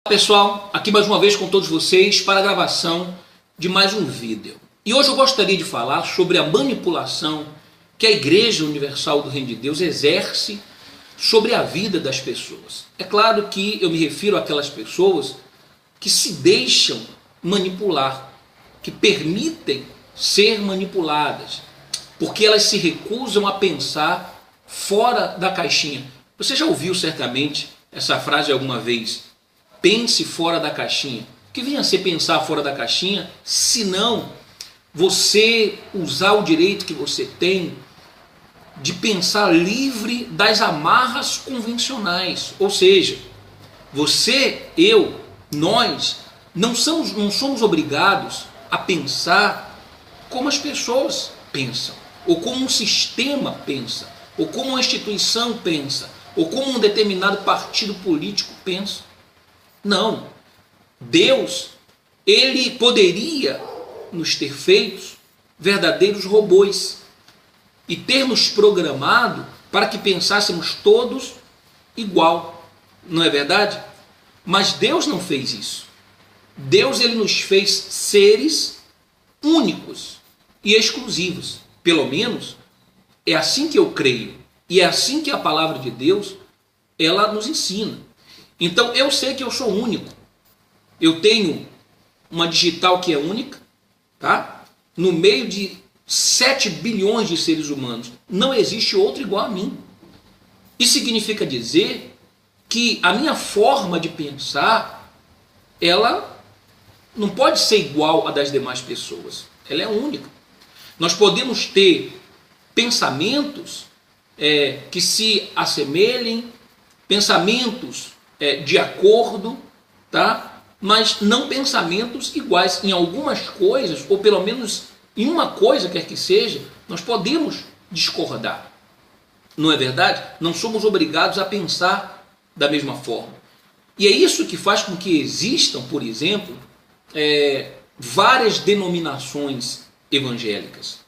Pessoal, aqui mais uma vez com todos vocês para a gravação de mais um vídeo. E hoje eu gostaria de falar sobre a manipulação que a Igreja Universal do Reino de Deus exerce sobre a vida das pessoas. É claro que eu me refiro àquelas pessoas que se deixam manipular, que permitem ser manipuladas, porque elas se recusam a pensar fora da caixinha. Você já ouviu certamente essa frase alguma vez? Pense fora da caixinha. O que vem a ser pensar fora da caixinha, se não você usar o direito que você tem de pensar livre das amarras convencionais? Ou seja, você, eu, nós não somos obrigados a pensar como as pessoas pensam, ou como um sistema pensa, ou como uma instituição pensa, ou como um determinado partido político pensa. Não, Deus, ele poderia nos ter feito verdadeiros robôs e ter nos programado para que pensássemos todos igual, não é verdade? Mas Deus não fez isso. Deus, ele nos fez seres únicos e exclusivos. Pelo menos é assim que eu creio e é assim que a palavra de Deus ela nos ensina. Então eu sei que eu sou único. Eu tenho uma digital que é única, tá? No meio de 7 bilhões de seres humanos. Não existe outro igual a mim. Isso significa dizer que a minha forma de pensar, ela não pode ser igual à das demais pessoas. Ela é única. Nós podemos ter pensamentos que se assemelhem, pensamentos de acordo, tá? Mas não pensamentos iguais. Em algumas coisas, ou pelo menos em uma coisa quer que seja, nós podemos discordar. Não é verdade? Não somos obrigados a pensar da mesma forma. E é isso que faz com que existam, por exemplo, várias denominações evangélicas.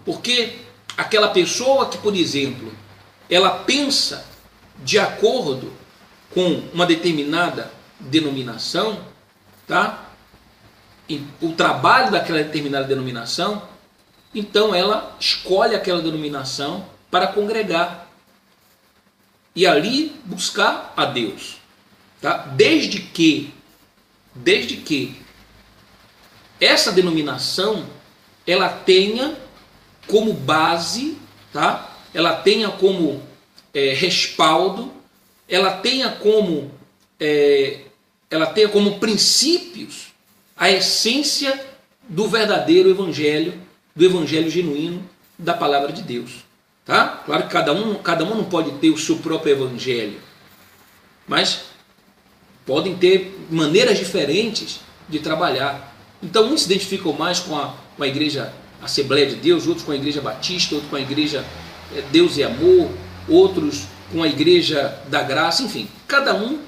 Porque aquela pessoa que, por exemplo, ela pensa de acordo com uma determinada denominação, tá? O trabalho daquela determinada denominação, então ela escolhe aquela denominação para congregar e ali buscar a Deus, tá? Desde que essa denominação ela tenha como base, tá? Ela tenha como respaldo, ela tenha como princípios a essência do verdadeiro evangelho, do evangelho genuíno da palavra de Deus, tá? Claro que cada um não pode ter o seu próprio evangelho, mas podem ter maneiras diferentes de trabalhar. Então uns se identificam mais com a igreja Assembleia de Deus, outros com a igreja Batista, outros com a igreja Deus e Amor, outros com a igreja da graça, enfim, cada um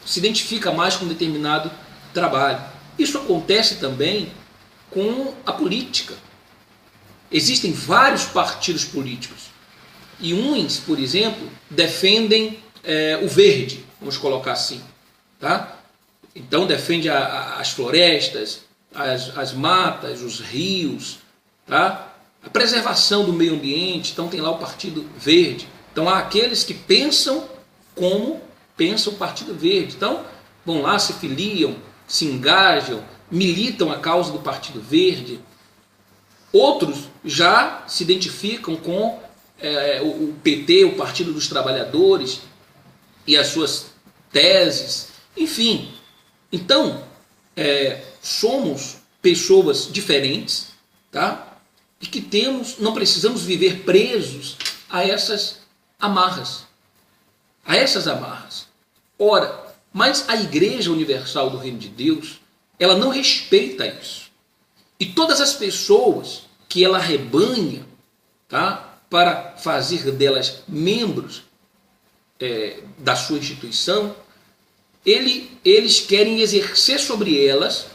se identifica mais com um determinado trabalho. Isso acontece também com a política. Existem vários partidos políticos e uns, por exemplo, defendem o verde, vamos colocar assim, tá? Então defende as florestas, as matas, os rios, tá? A preservação do meio ambiente. Então tem lá o Partido Verde. Então há aqueles que pensam como pensa o Partido Verde. Então vão lá, se filiam, se engajam, militam a causa do Partido Verde. Outros já se identificam com o PT, o Partido dos Trabalhadores, e as suas teses. Enfim, então somos pessoas diferentes, tá? E que não precisamos viver presos a essas amarras. Ora, mas a Igreja Universal do Reino de Deus, ela não respeita isso. E todas as pessoas que ela arrebanha, tá, para fazer delas membros da sua instituição, eles querem exercer sobre elas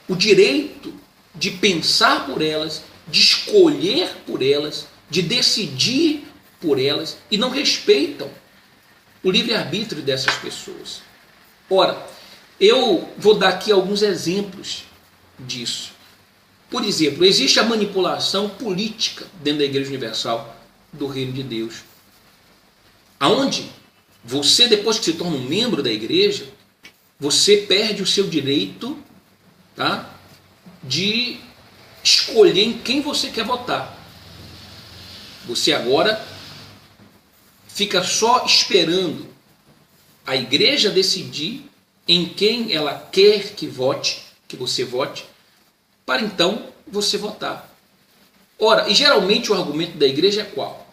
o direito de pensar por elas, de escolher por elas, de decidir por elas, e não respeitam o livre-arbítrio dessas pessoas. Ora, eu vou dar aqui alguns exemplos disso. Por exemplo, existe a manipulação política dentro da Igreja Universal do Reino de Deus, aonde você, depois que se torna um membro da igreja, você perde o seu direito, tá, de escolher em quem você quer votar. Você agora fica só esperando a igreja decidir em quem ela quer que vote, que você vote, para então você votar. Ora, e geralmente o argumento da igreja é qual?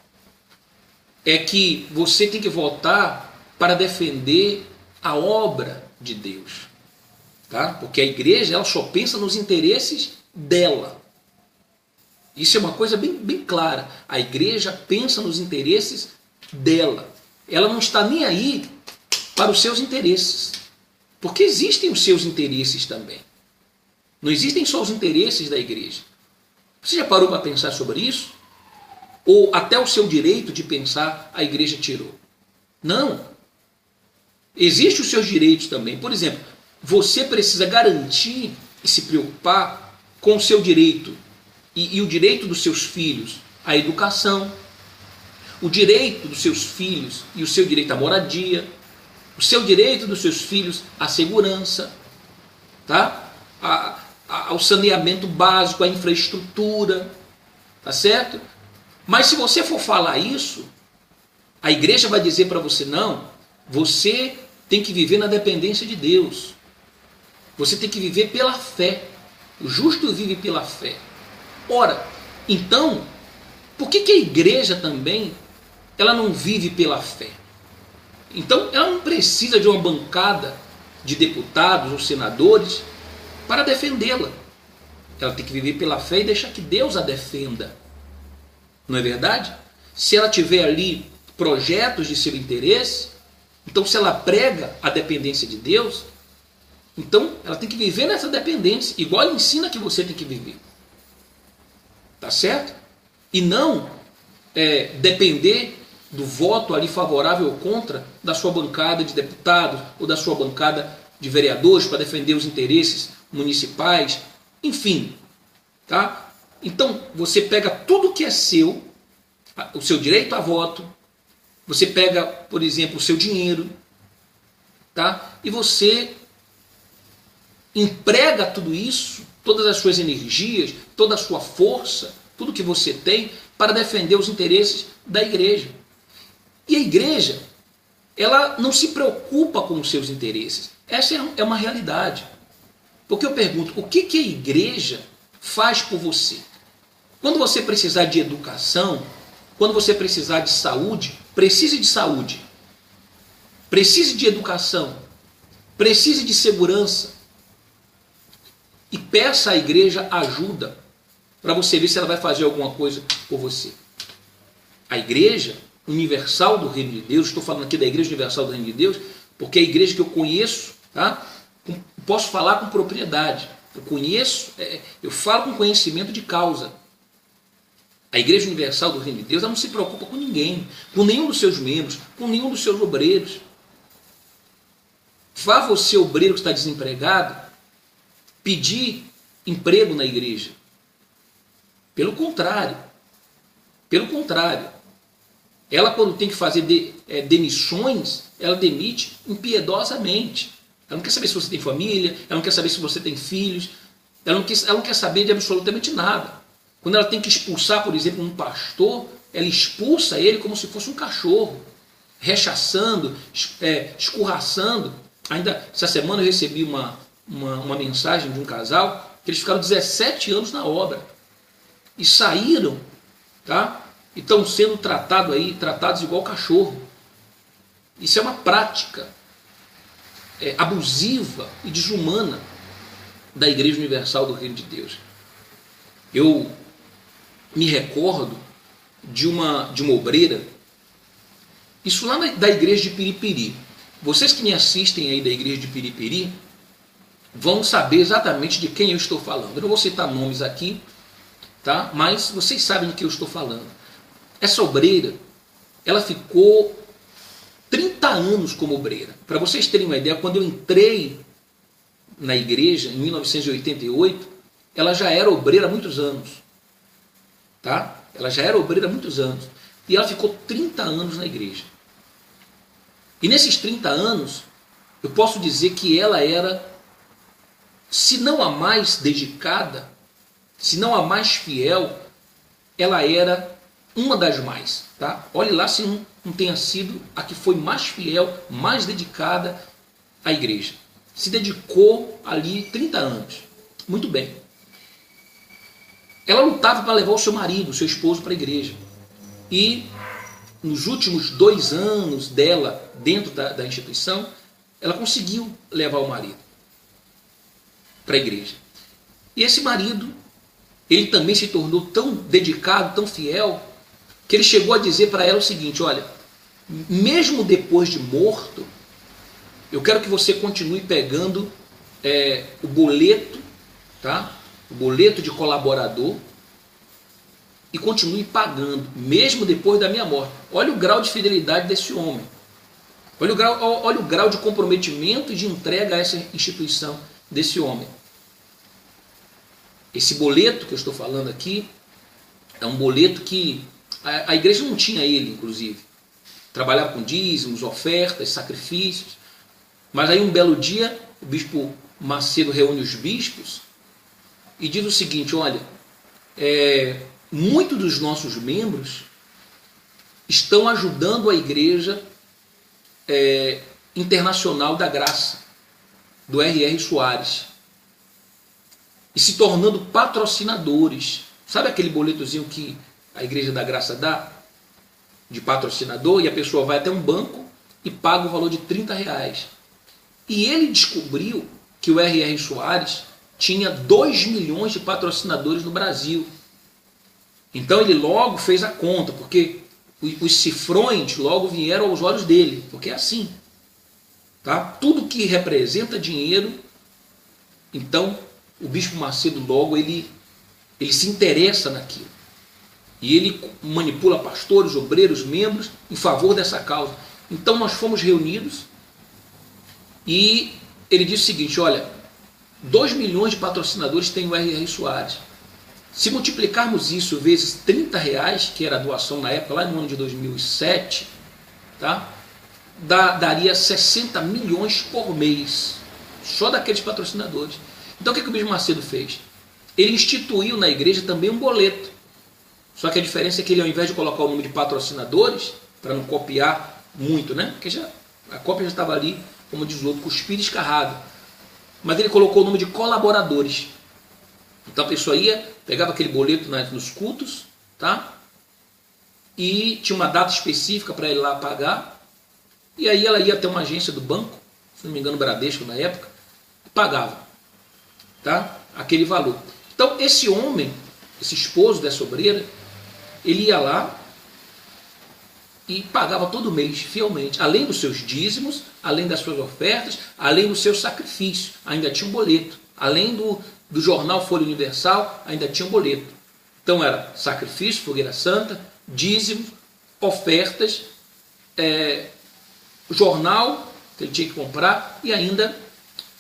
É que você tem que votar para defender a obra de Deus, tá? Porque a igreja, ela só pensa nos interesses dela. Isso é uma coisa bem clara. A igreja pensa nos interesses dela. Ela não está nem aí para os seus interesses, porque existem os seus interesses também. Não existem só os interesses da igreja. Você já parou para pensar sobre isso? Ou até o seu direito de pensar a igreja tirou? Não. Existem os seus direitos também. Por exemplo, você precisa garantir e se preocupar com o seu direito e o direito dos seus filhos à educação, o direito dos seus filhos e o seu direito à moradia, o seu direito dos seus filhos à segurança, tá? Ao saneamento básico, à infraestrutura, tá certo? Mas se você for falar isso, a igreja vai dizer para você: não, você tem que viver na dependência de Deus. Você tem que viver pela fé. O justo vive pela fé. Ora, então, por que a igreja também ela não vive pela fé? Então, ela não precisa de uma bancada de deputados ou senadores para defendê-la. Ela tem que viver pela fé e deixar que Deus a defenda. Não é verdade? Se ela tiver ali projetos de seu interesse, então se ela prega a dependência de Deus, então ela tem que viver nessa dependência, igual ela ensina que você tem que viver. Tá certo? E não depender do voto ali favorável ou contra da sua bancada de deputados ou da sua bancada de vereadores para defender os interesses municipais, enfim, tá? Então você pega tudo que é seu, o seu direito a voto, você pega, por exemplo, o seu dinheiro, tá? E você emprega tudo isso, todas as suas energias, toda a sua força, tudo que você tem para defender os interesses da igreja. E a igreja, ela não se preocupa com os seus interesses. Essa é uma realidade. Porque eu pergunto, o que a igreja faz por você? Quando você precisar de educação, quando você precisar de saúde, precise de saúde, precise de educação, precise de segurança, e peça à igreja ajuda para você ver se ela vai fazer alguma coisa por você. A igreja universal do Reino de Deus, estou falando aqui da igreja universal do Reino de Deus, porque é a igreja que eu conheço, tá? Posso falar com propriedade. Eu conheço, eu falo com conhecimento de causa. A igreja universal do Reino de Deus, ela não se preocupa com ninguém, com nenhum dos seus membros, com nenhum dos seus obreiros. Vá você, obreiro que está desempregado, pedir emprego na igreja. Pelo contrário, ela, quando tem que fazer demissões, ela demite impiedosamente. Ela não quer saber se você tem família, ela não quer saber se você tem filhos, ela não quer saber de absolutamente nada. Quando ela tem que expulsar, por exemplo, um pastor, ela expulsa ele como se fosse um cachorro, rechaçando, escorraçando. Ainda essa semana eu recebi uma mensagem de um casal que eles ficaram 17 anos na obra e saíram, tá? E estão sendo tratados igual cachorro. Isso é uma prática abusiva e desumana da Igreja Universal do Reino de Deus. Eu me recordo de uma obreira, isso lá da igreja de Piripiri. Vocês que me assistem aí da igreja de Piripiri vão saber exatamente de quem eu estou falando. Eu não vou citar nomes aqui, tá? Mas vocês sabem de que eu estou falando. Essa obreira, ela ficou 30 anos como obreira. Para vocês terem uma ideia, quando eu entrei na igreja, em 1988, ela já era obreira há muitos anos. Tá? Ela já era obreira há muitos anos. E ela ficou 30 anos na igreja. E nesses 30 anos, eu posso dizer que ela era, se não a mais dedicada, se não a mais fiel, ela era uma das mais. Tá? Olhe lá se não tenha sido a que foi mais fiel, mais dedicada à igreja. Se dedicou ali 30 anos. Muito bem. Ela lutava para levar o seu marido, o seu esposo para a igreja. E nos últimos 2 anos dela dentro da instituição, ela conseguiu levar o marido para a igreja. E esse marido, ele também se tornou tão dedicado, tão fiel, que ele chegou a dizer para ela o seguinte: olha, mesmo depois de morto, eu quero que você continue pegando o boleto, tá? O boleto de colaborador, e continue pagando, mesmo depois da minha morte. Olha o grau de fidelidade desse homem. Olha o grau de comprometimento e de entrega a essa instituição desse homem. Esse boleto que eu estou falando aqui é um boleto que a igreja não tinha ele, inclusive. Trabalhava com dízimos, ofertas, sacrifícios. Mas aí um belo dia, o bispo Macedo reúne os bispos e diz o seguinte: olha, muitos dos nossos membros estão ajudando a igreja internacional da graça, do R.R. Soares, e se tornando patrocinadores. Sabe aquele boletozinho que a igreja da graça dá, de patrocinador, e a pessoa vai até um banco e paga o valor de R$30. E ele descobriu que o R.R. Soares tinha 2 milhões de patrocinadores no Brasil. Então ele logo fez a conta, porque os cifrões logo vieram aos olhos dele, porque é assim. Tá? Tudo que representa dinheiro, então o bispo Macedo logo ele se interessa naquilo. E ele manipula pastores, obreiros, membros em favor dessa causa. Então nós fomos reunidos e ele disse o seguinte: olha, 2 milhões de patrocinadores tem o R.R. Soares. Se multiplicarmos isso vezes R$30, que era a doação na época, lá no ano de 2007, tá? Daria 60 milhões por mês, só daqueles patrocinadores. Então o que o bispo Macedo fez? Ele instituiu na igreja também um boleto. Só que a diferença é que ele, ao invés de colocar o número de patrocinadores, para não copiar muito, né? Porque a cópia já estava ali, como diz o outro, cuspida e escarrada. Mas ele colocou o número de colaboradores. Então a pessoa ia, pegava aquele boleto nos cultos, tá? E tinha uma data específica para ele lá pagar. E aí ela ia até uma agência do banco, se não me engano Bradesco na época, e pagava, tá? Aquele valor. Então esse homem, esse esposo dessa obreira, ele ia lá e pagava todo mês, fielmente, além dos seus dízimos, além das suas ofertas, além do seu sacrifício, ainda tinha um boleto, além do jornal Folha Universal, ainda tinha um boleto. Então era sacrifício, fogueira santa, dízimos, ofertas, jornal que ele tinha que comprar e ainda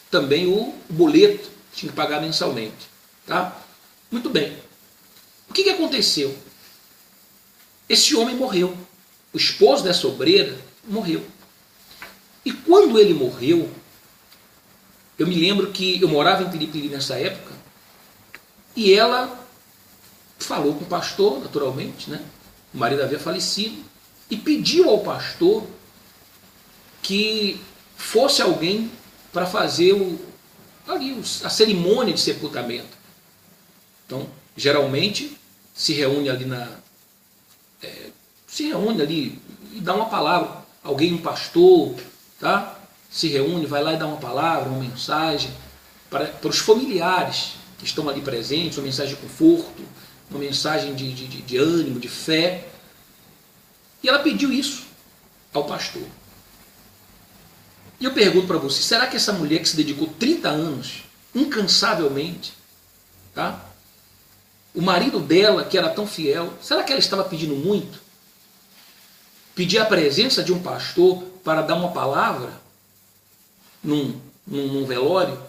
também o boleto que tinha que pagar mensalmente. Tá? Muito bem. O que aconteceu? Esse homem morreu. O esposo dessa obreira morreu. E quando ele morreu, eu me lembro que eu morava em Piripiri nessa época, e ela falou com o pastor, naturalmente, né? O marido havia falecido, e pediu ao pastor que fosse alguém para fazer a cerimônia de sepultamento. Então, geralmente, se reúne ali e dá uma palavra. Alguém, um pastor, tá? Se reúne, vai lá e dá uma palavra, uma mensagem para os familiares que estão ali presentes, uma mensagem de conforto, uma mensagem de ânimo, de fé. E ela pediu isso ao pastor. E eu pergunto para você, será que essa mulher que se dedicou 30 anos, incansavelmente, tá? O marido dela, que era tão fiel, será que ela estava pedindo muito? Pedir a presença de um pastor para dar uma palavra num velório,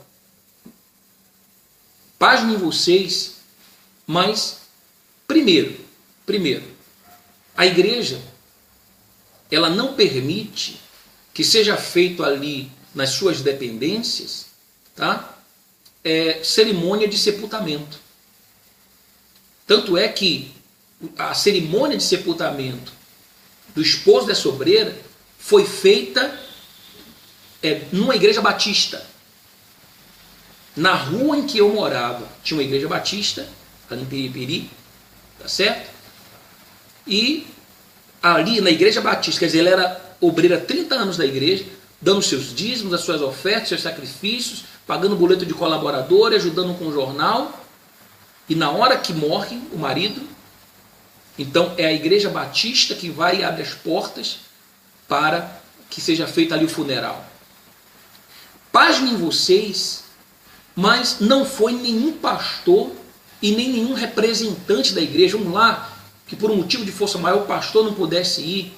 pasmem vocês, mas primeiro, a igreja, ela não permite que seja feito ali nas suas dependências, tá? Cerimônia de sepultamento. Tanto é que a cerimônia de sepultamento do esposo dessa obreira foi feita numa igreja batista. Na rua em que eu morava tinha uma igreja batista, ali em Piripiri, tá certo? E ali na igreja batista, quer dizer, ela era obreira há 30 anos da igreja, dando seus dízimos, as suas ofertas, seus sacrifícios, pagando boleto de colaborador, ajudando com o jornal. E na hora que morre o marido, então é a igreja batista que vai e abre as portas para que seja feito ali o funeral. Pasmem vocês, mas não foi nenhum pastor e nem nenhum representante da igreja, vamos lá, que por um motivo de força maior o pastor não pudesse ir,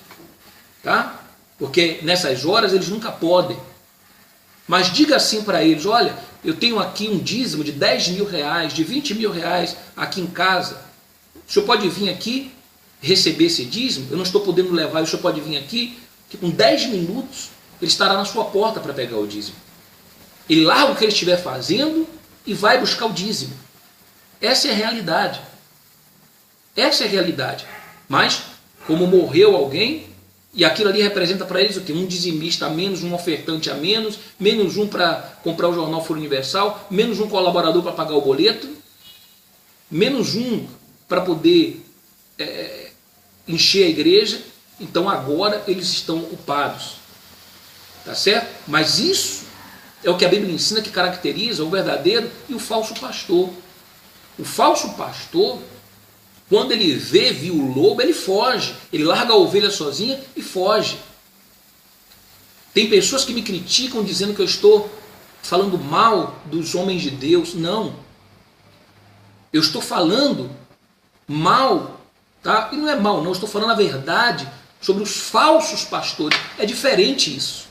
tá? Porque nessas horas eles nunca podem. Mas diga assim para eles: olha, eu tenho aqui um dízimo de 10 mil reais, de 20 mil reais aqui em casa. O senhor pode vir aqui receber esse dízimo? Eu não estou podendo levar, o senhor pode vir aqui, que com 10 minutos ele estará na sua porta para pegar o dízimo. Ele larga o que ele estiver fazendo e vai buscar o dízimo. Essa é a realidade. Essa é a realidade. Mas, como morreu alguém, e aquilo ali representa para eles o quê? Um dizimista a menos, um ofertante a menos, menos um para comprar o jornal Foro Universal, menos um colaborador para pagar o boleto, menos um para poder encher a igreja. Então agora eles estão ocupados. Tá certo? Mas isso é o que a Bíblia ensina que caracteriza o verdadeiro e o falso pastor. O falso pastor, quando ele viu o lobo, ele foge. Ele larga a ovelha sozinha e foge. Tem pessoas que me criticam dizendo que eu estou falando mal dos homens de Deus. Não. Eu estou falando mal, tá? E não é mal, não. Eu estou falando a verdade sobre os falsos pastores. É diferente isso.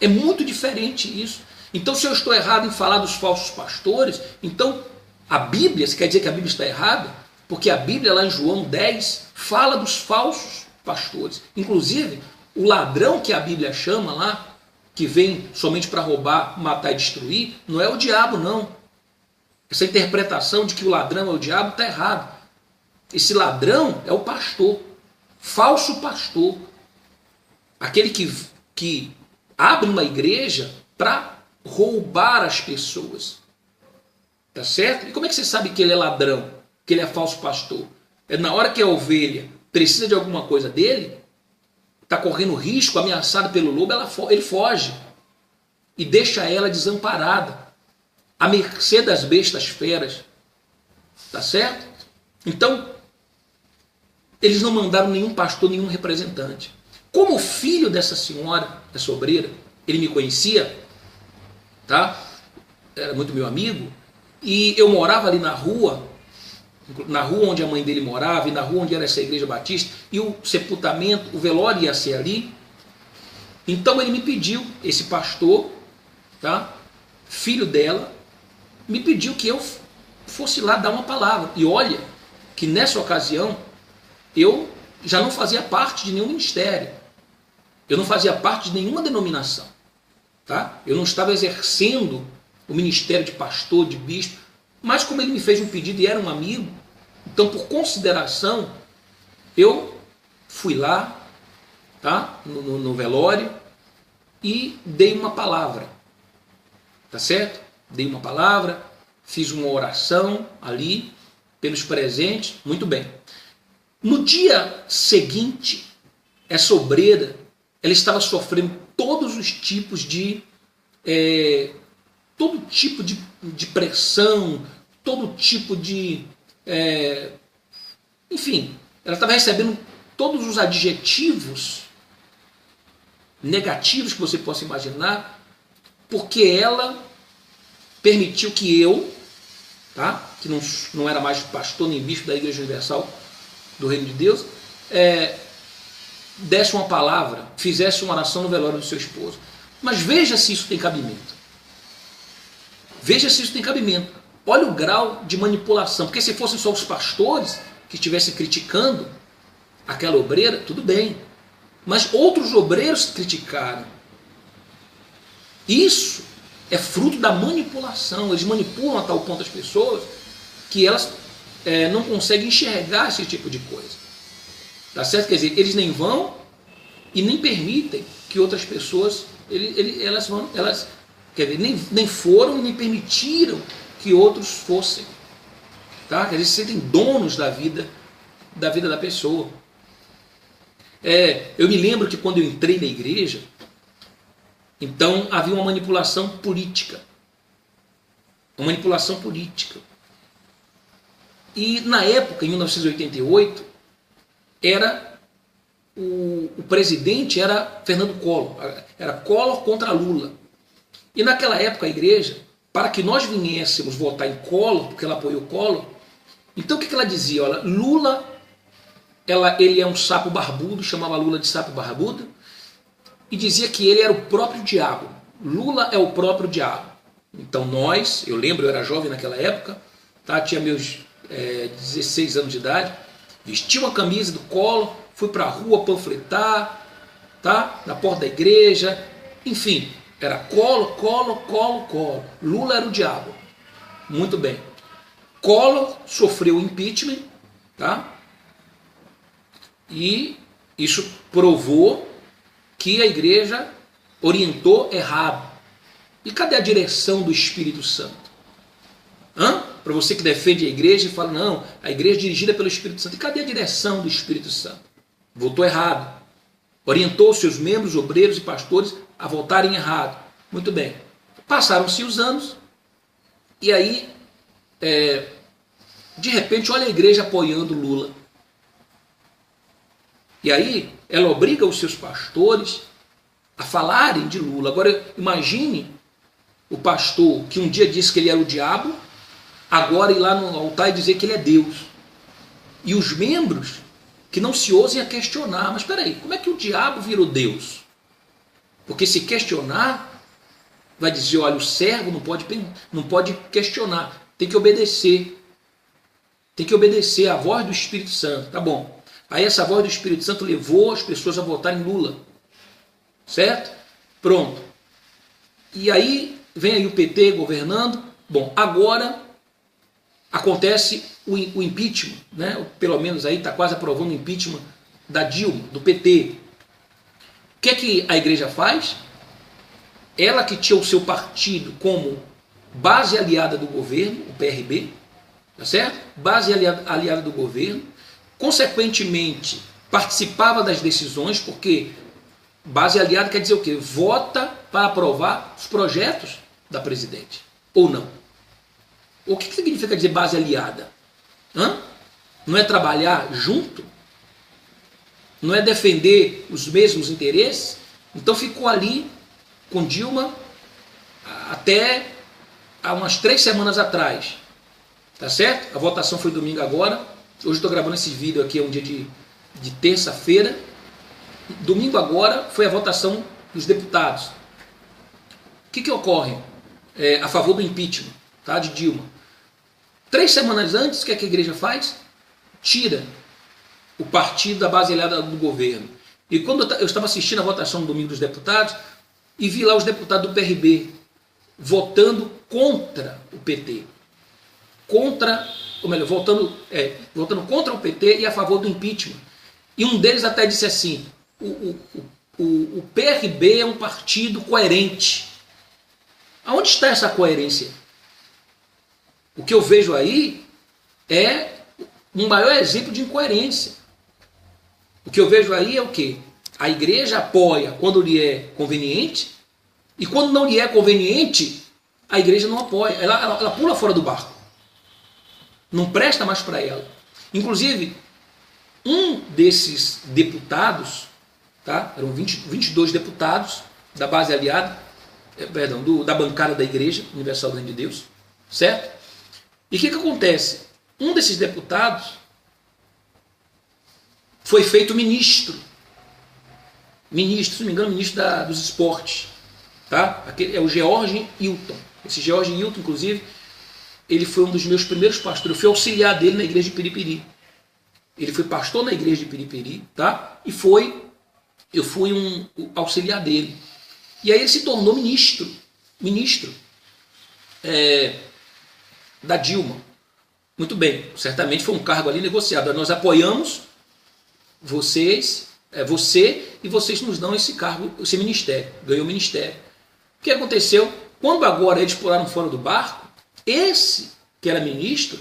É muito diferente isso. Então, se eu estou errado em falar dos falsos pastores, então a Bíblia, se quer dizer que a Bíblia está errada, porque a Bíblia lá em João 10 fala dos falsos pastores. Inclusive, o ladrão que a Bíblia chama lá, que vem somente para roubar, matar e destruir, não é o diabo, não. Essa interpretação de que o ladrão é o diabo está errado. Esse ladrão é o pastor, falso pastor. Aquele que abre uma igreja para roubar as pessoas. Tá certo? E como é que você sabe que ele é ladrão? Que ele é falso pastor? É na hora que a ovelha precisa de alguma coisa dele, está correndo risco, ameaçado pelo lobo, ele foge e deixa ela desamparada, à mercê das bestas feras. Tá certo? Então, eles não mandaram nenhum pastor, nenhum representante. Como filho dessa senhora, dessa obreira, ele me conhecia, tá? Era muito meu amigo, e eu morava ali na rua onde a mãe dele morava, e na rua onde era essa igreja batista, e o sepultamento, o velório ia ser ali. Então ele me pediu, esse pastor, tá? Filho dela, me pediu que eu fosse lá dar uma palavra. E olha, que nessa ocasião, eu já não fazia parte de nenhum ministério. Eu não fazia parte de nenhuma denominação. Tá? Eu não estava exercendo o ministério de pastor, de bispo, mas como ele me fez um pedido e era um amigo, então por consideração, eu fui lá, tá? no velório, e dei uma palavra. Tá certo? Dei uma palavra, fiz uma oração ali, pelos presentes, muito bem. No dia seguinte, essa obreira, ela estava sofrendo todos os tipos de pressão, todo tipo de enfim, ela estava recebendo todos os adjetivos negativos que você possa imaginar, porque ela permitiu que eu, tá, que não era mais pastor nem bispo da Igreja Universal do Reino de Deus, desse uma palavra, fizesse uma oração no velório do seu esposo. Mas veja se isso tem cabimento. Veja se isso tem cabimento. Olha o grau de manipulação. Porque se fossem só os pastores que estivessem criticando aquela obreira, tudo bem. Mas outros obreiros criticaram. Isso é fruto da manipulação. Eles manipulam a tal ponto as pessoas que elas não conseguem enxergar esse tipo de coisa. Tá certo? Quer dizer, eles nem vão e nem permitem que outras pessoas elas quer dizer, nem foram e nem permitiram que outros fossem. Tá? Quer dizer, se sentem donos da vida da pessoa. Eu me lembro que quando eu entrei na igreja, então havia uma manipulação política. Uma manipulação política. E na época, em 1988, o presidente era Fernando Collor. Era Collor contra Lula. E naquela época a igreja, para que nós viéssemos votar em Collor, porque ela apoiou Collor, então o que ela dizia? Olha, Lula, ele é um sapo barbudo, chamava Lula de sapo barbudo, e dizia que ele era o próprio diabo. Lula é o próprio diabo. Então eu lembro, eu era jovem naquela época, tá? Tinha meus 16 anos de idade, vesti uma camisa do Collor, fui para a rua panfletar, tá? Na porta da igreja, enfim, era Collor, Collor, Collor, Collor. Lula era o diabo. Muito bem. Collor sofreu impeachment, tá? E isso provou que a igreja orientou errado. E cadê a direção do Espírito Santo? Para você que defende a igreja e fala, não, a igreja é dirigida pelo Espírito Santo. E cadê a direção do Espírito Santo? Votou errado. Orientou seus membros, obreiros e pastores a votarem errado. Muito bem. Passaram-se os anos e aí, de repente, olha a igreja apoiando Lula. E aí, ela obriga os seus pastores a falarem de Lula. Agora, imagine o pastor que um dia disse que ele era o diabo, agora ir lá no altar e dizer que ele é Deus. E os membros que não se ousem a questionar. Mas espera aí, como é que o diabo virou Deus? Porque se questionar, vai dizer, olha, o servo não pode questionar, tem que obedecer. Tem que obedecer à voz do Espírito Santo. Tá bom. Aí essa voz do Espírito Santo levou as pessoas a votarem em Lula. Certo? Pronto. E aí vem aí o PT governando. Bom, agora acontece o impeachment, né? Pelo menos aí está quase aprovando o impeachment da Dilma, do PT. O que é que a igreja faz? Ela que tinha o seu partido como base aliada do governo, o PRB, tá certo? Base aliada do governo, consequentemente participava das decisões, porque base aliada quer dizer o quê? Vota para aprovar os projetos da presidente, ou não. O que significa dizer base aliada? Não é trabalhar junto? Não é defender os mesmos interesses? Então ficou ali com Dilma até há umas 3 semanas atrás. Tá certo? A votação foi domingo agora. Hoje estou gravando esse vídeo aqui, é um dia de terça-feira. Domingo agora foi a votação dos deputados. O que ocorre a favor do impeachment, tá, de Dilma? 3 semanas antes, o que a igreja faz? Tira o partido da base aliada do governo. E quando eu estava assistindo a votação no domingo dos deputados, e vi lá os deputados do PRB votando contra o PT. Votando contra o PT e a favor do impeachment. E um deles até disse assim, o PRB é um partido coerente. Aonde está essa coerência? O que eu vejo aí é um maior exemplo de incoerência. O que eu vejo aí é o quê? A igreja apoia quando lhe é conveniente, e quando não lhe é conveniente, a igreja não apoia. Ela pula fora do barco. Não presta mais para ela. Inclusive, um desses deputados, tá? Eram 22 deputados da base aliada, da bancada da Igreja Universal do Reino de Deus, certo? E o que acontece? Um desses deputados foi feito ministro ministro, se não me engano, ministro dos esportes, tá? É o George Hilton. Esse George Hilton, inclusive, ele foi um dos meus primeiros pastores. Eu fui auxiliar dele na igreja de Piripiri. Ele foi pastor na igreja de Piripiri, tá? E eu fui um auxiliar dele. E aí ele se tornou ministro da Dilma. Muito bem, certamente foi um cargo ali negociado. Nós apoiamos você e vocês nos dão esse cargo, esse ministério. Ganhou o ministério. O que aconteceu? Quando agora eles pularam fora do barco, esse que era ministro